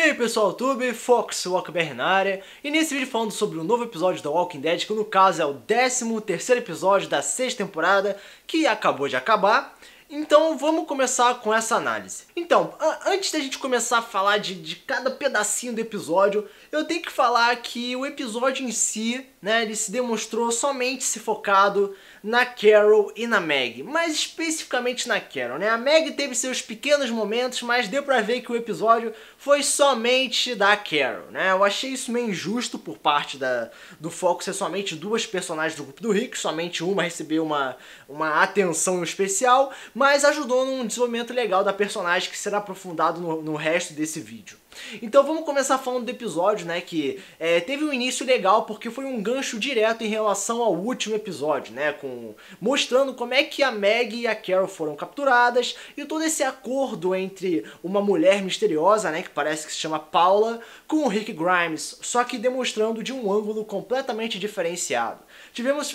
aí pessoal, tudo Fox WalkBR na área, e nesse vídeo falando sobre um novo episódio da Walking Dead, que no caso é o 13º episódio da 6ª temporada, que acabou de acabar. Então vamos começar com essa análise. Então, antes da gente começar a falar de cada pedacinho do episódio, eu tenho que falar que o episódio em si, né, ele se demonstrou somente se focado na Carol e na Maggie, mais especificamente na Carol, né? A Maggie teve seus pequenos momentos, mas deu pra ver que o episódio foi somente da Carol, né? Eu achei isso meio injusto por parte do foco ser somente duas personagens do grupo do Rick, somente uma recebeu uma atenção especial, mas ajudou num desenvolvimento legal da personagem que será aprofundado no resto desse vídeo. Então vamos começar falando do episódio, né, que teve um início legal porque foi um gancho direto em relação ao último episódio, né, mostrando como é que a Maggie e a Carol foram capturadas e todo esse acordo entre uma mulher misteriosa, né, que parece que se chama Paula, com o Rick Grimes, só que demonstrando de um ângulo completamente diferenciado. Tivemos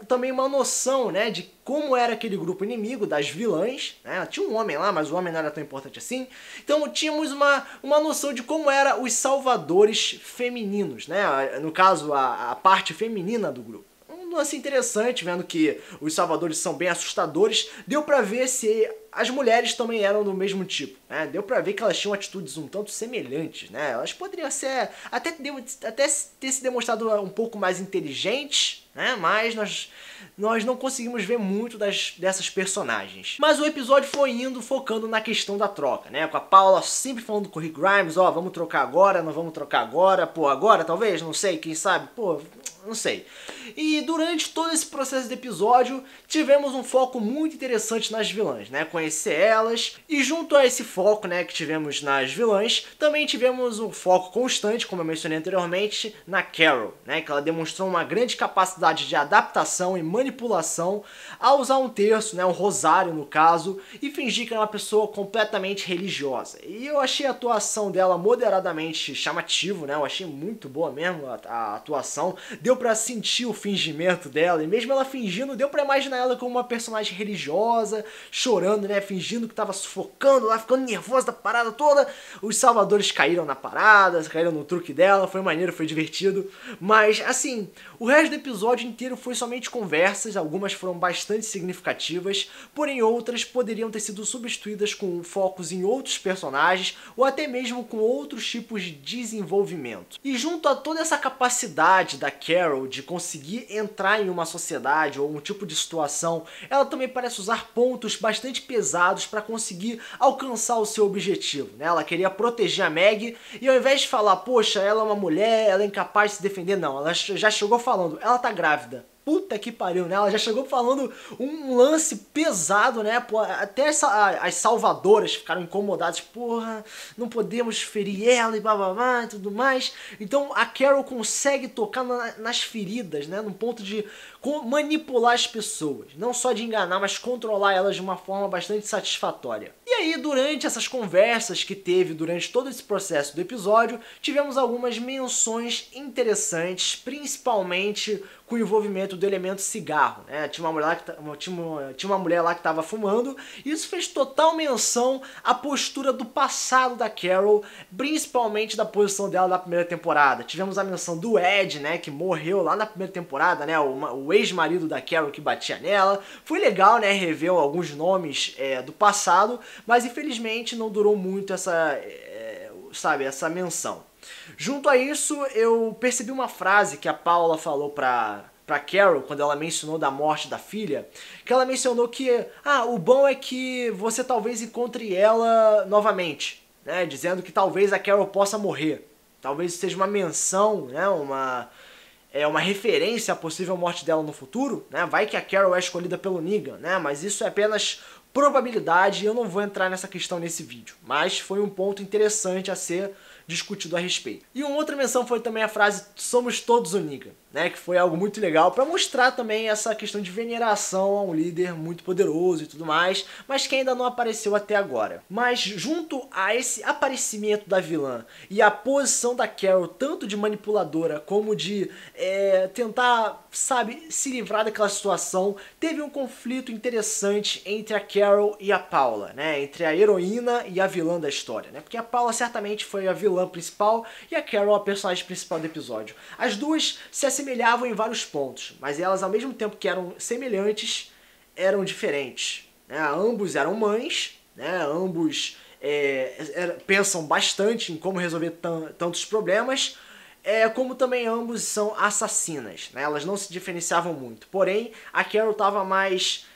também uma noção, né, de como era aquele grupo inimigo das vilãs, né? Tinha um homem lá, mas o homem não era tão importante assim. Então tínhamos uma noção de como eram os salvadores femininos, né? No caso, a parte feminina do grupo. Um lance interessante, vendo que os salvadores são bem assustadores. Deu pra ver se as mulheres também eram do mesmo tipo, né? Deu pra ver que elas tinham atitudes um tanto semelhantes, né? Elas poderiam ser até ter se demonstrado um pouco mais inteligentes, né? Mas nós não conseguimos ver muito dessas personagens. Mas o episódio foi indo focando na questão da troca, né? Com a Paula sempre falando com o Rick Grimes, ó, vamos trocar agora, não vamos trocar agora, pô, agora talvez, não sei, quem sabe, pô, não sei. E durante todo esse processo do episódio, tivemos um foco muito interessante nas vilãs, né? Conhecer elas, e junto a esse foco, né, que tivemos nas vilãs, também tivemos um foco constante, como eu mencionei anteriormente, na Carol, né? Que ela demonstrou uma grande capacidade de adaptação e manipulação ao usar um terço, né, um rosário no caso, e fingir que era uma pessoa completamente religiosa. E eu achei a atuação dela moderadamente chamativo, né? Eu achei muito boa mesmo a atuação. Deu pra sentir o fingimento dela, e mesmo ela fingindo, deu pra imaginar ela como uma personagem religiosa, chorando, né, fingindo que tava sufocando lá, ficando nervosa da parada toda. Os salvadores caíram na parada, caíram no truque dela, foi maneiro, foi divertido. Mas, assim, o resto do episódio inteiro foi somente conversas, algumas foram bastante significativas, porém outras poderiam ter sido substituídas com focos em outros personagens, ou até mesmo com outros tipos de desenvolvimento. E junto a toda essa capacidade da Carol de conseguir entrar em uma sociedade ou um tipo de situação, ela também parece usar pontos bastante pesados para conseguir alcançar o seu objetivo, né? Ela queria proteger a Maggie e ao invés de falar, poxa, ela é uma mulher, ela é incapaz de se defender, não, ela já chegou falando, ela tá grávida. Puta que pariu, né? Ela já chegou falando um lance pesado, né? Pô, até as salvadoras ficaram incomodadas. Porra, não podemos ferir ela e blá e tudo mais. Então a Carol consegue tocar nas feridas, né? No ponto de manipular as pessoas. Não só de enganar, mas controlar elas de uma forma bastante satisfatória. E aí, durante essas conversas que teve durante todo esse processo do episódio, tivemos algumas menções interessantes, principalmente com o envolvimento do elemento cigarro, né? Tinha uma mulher lá que estava fumando, e isso fez total menção à postura do passado da Carol, principalmente da posição dela na primeira temporada. Tivemos a menção do Ed, né, que morreu lá na primeira temporada, né, o ex-marido da Carol que batia nela. Foi legal, né, rever alguns nomes do passado, mas infelizmente não durou muito essa menção. Junto a isso, eu percebi uma frase que a Paula falou pra Carol, quando ela mencionou da morte da filha, que ela mencionou que, o bom é que você talvez encontre ela novamente, né, dizendo que talvez a Carol possa morrer. Talvez seja uma menção, né, uma referência à possível morte dela no futuro, né, vai que a Carol é escolhida pelo Negan, né, mas isso é apenas probabilidade e eu não vou entrar nessa questão nesse vídeo, mas foi um ponto interessante a ser discutido a respeito. E uma outra menção foi também a frase, somos todos o Negan, né, que foi algo muito legal para mostrar também essa questão de veneração a um líder muito poderoso e tudo mais, mas que ainda não apareceu até agora. Mas junto a esse aparecimento da vilã e a posição da Carol, tanto de manipuladora como de tentar, sabe, se livrar daquela situação, teve um conflito interessante entre a Carol e a Paula, né, entre a heroína e a vilã da história, né, porque a Paula certamente foi a vilã principal e a Carol a personagem principal do episódio. As duas se assemelhavam em vários pontos, mas elas, ao mesmo tempo que eram semelhantes, eram diferentes, né? Ambos eram mães, né? Ambos pensam bastante em como resolver tantos problemas, como também ambos são assassinas, né? Elas não se diferenciavam muito, porém a Carol estava mais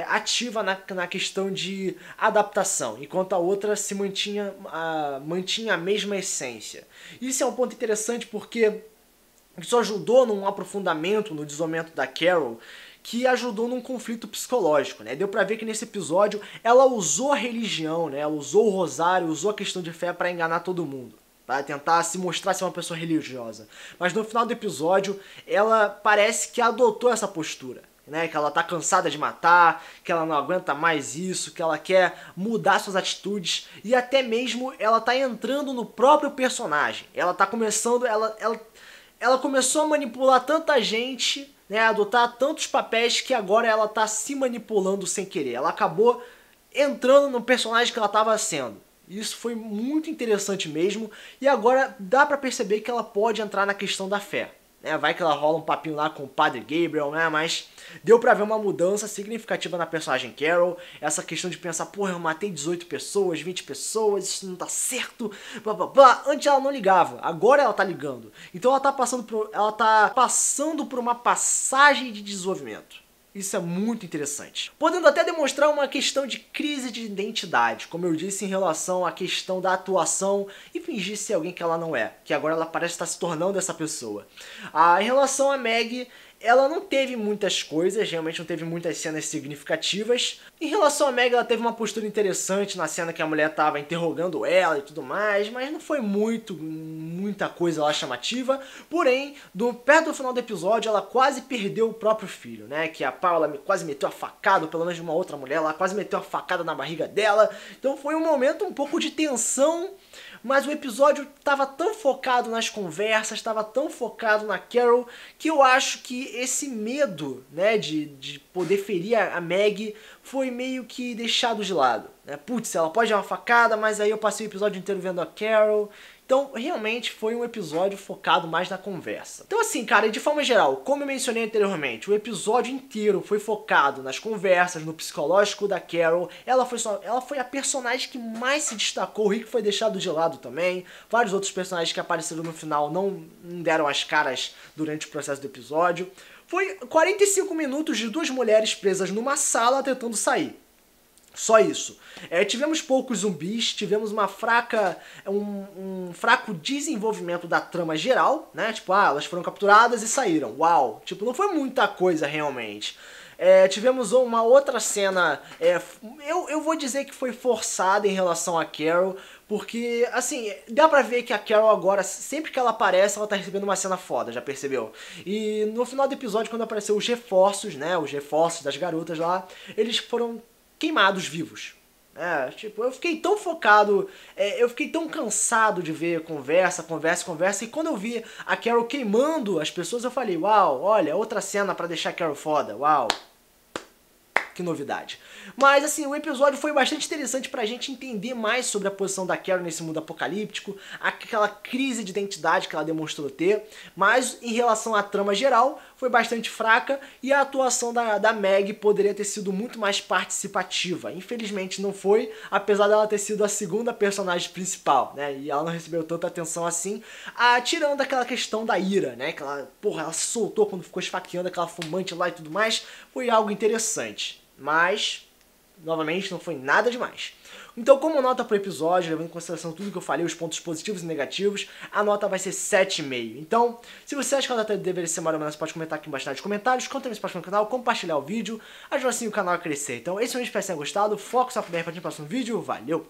ativa na questão de adaptação, enquanto a outra se mantinha a mesma essência. Isso é um ponto interessante porque isso ajudou num aprofundamento, no desenvolvimento da Carol, que ajudou num conflito psicológico, né? Deu pra ver que nesse episódio ela usou a religião, né? Ela usou o rosário, usou a questão de fé pra enganar todo mundo, pra tentar se mostrar ser uma pessoa religiosa. Mas no final do episódio, ela parece que adotou essa postura, né? Que ela tá cansada de matar, que ela não aguenta mais isso, que ela quer mudar suas atitudes e até mesmo ela tá entrando no próprio personagem. Ela tá começando, ela começou a manipular tanta gente, né, a adotar tantos papéis que agora ela tá se manipulando sem querer. Ela acabou entrando no personagem que ela estava sendo. Isso foi muito interessante mesmo e agora dá pra perceber que ela pode entrar na questão da fé. Vai que ela rola um papinho lá com o Padre Gabriel, né? Mas deu pra ver uma mudança significativa na personagem Carol. Essa questão de pensar, porra, eu matei 18 pessoas, 20 pessoas, isso não tá certo, blá blá blá. Antes ela não ligava, agora ela tá ligando. Então ela tá passando por uma passagem de desenvolvimento. Isso é muito interessante. Podendo até demonstrar uma questão de crise de identidade, como eu disse em relação à questão da atuação e fingir ser alguém que ela não é, que agora ela parece estar se tornando essa pessoa. Em relação a Meg, ela não teve muitas coisas, realmente não teve muitas cenas significativas. Em relação a Meg, ela teve uma postura interessante na cena que a mulher estava interrogando ela e tudo mais, mas não foi muita coisa lá chamativa. Porém, perto do final do episódio, ela quase perdeu o próprio filho, né? Que a Paula quase meteu a facada, ou pelo menos de uma outra mulher, ela quase meteu a facada na barriga dela. Então foi um momento um pouco de tensão, mas o episódio estava tão focado nas conversas, estava tão focado na Carol, que eu acho que esse medo, né, de poder ferir a Meg foi meio que deixado de lado, né? Putz, ela pode dar uma facada, mas aí eu passei o episódio inteiro vendo a Carol. Então, realmente foi um episódio focado mais na conversa. Então assim, cara, de forma geral, como eu mencionei anteriormente, o episódio inteiro foi focado nas conversas, no psicológico da Carol. Ela foi a personagem que mais se destacou, o Rick foi deixado de lado também. Vários outros personagens que apareceram no final não deram as caras durante o processo do episódio. Foi 45 minutos de duas mulheres presas numa sala tentando sair. Só isso. Tivemos poucos zumbis, tivemos um fraco desenvolvimento da trama geral, né? Tipo, elas foram capturadas e saíram. Uau! Tipo, não foi muita coisa realmente. Tivemos uma outra cena, eu vou dizer que foi forçada em relação a Carol, porque, assim, dá pra ver que a Carol agora, sempre que ela aparece, ela tá recebendo uma cena foda, já percebeu? E no final do episódio, quando apareceu os reforços, né, os reforços das garotas lá, eles foram queimados vivos. Tipo, eu fiquei tão focado, eu fiquei tão cansado de ver conversa, e quando eu vi a Carol queimando as pessoas, eu falei, uau, olha, outra cena pra deixar a Carol foda, uau. Que novidade. Mas assim, o episódio foi bastante interessante pra gente entender mais sobre a posição da Carol nesse mundo apocalíptico, aquela crise de identidade que ela demonstrou ter, mas em relação à trama geral, foi bastante fraca e a atuação da Meg poderia ter sido muito mais participativa. Infelizmente não foi, apesar dela ter sido a segunda personagem principal, né, e ela não recebeu tanta atenção assim, tirando aquela questão da ira, né, que ela se soltou quando ficou esfaqueando aquela fumante lá e tudo mais, foi algo interessante. Mas, novamente, não foi nada demais. Então, como nota pro episódio, levando em consideração tudo que eu falei, os pontos positivos e negativos, a nota vai ser 7,5. Então, se você acha que a nota deveria ser maior ou menos, você pode comentar aqui embaixo nos comentários, conta também se pode no canal, compartilhar o vídeo, ajuda assim o canal a crescer. Então, esse é o vídeo, espero que vocês tenham gostado, foco só pro BR para o próximo vídeo, valeu!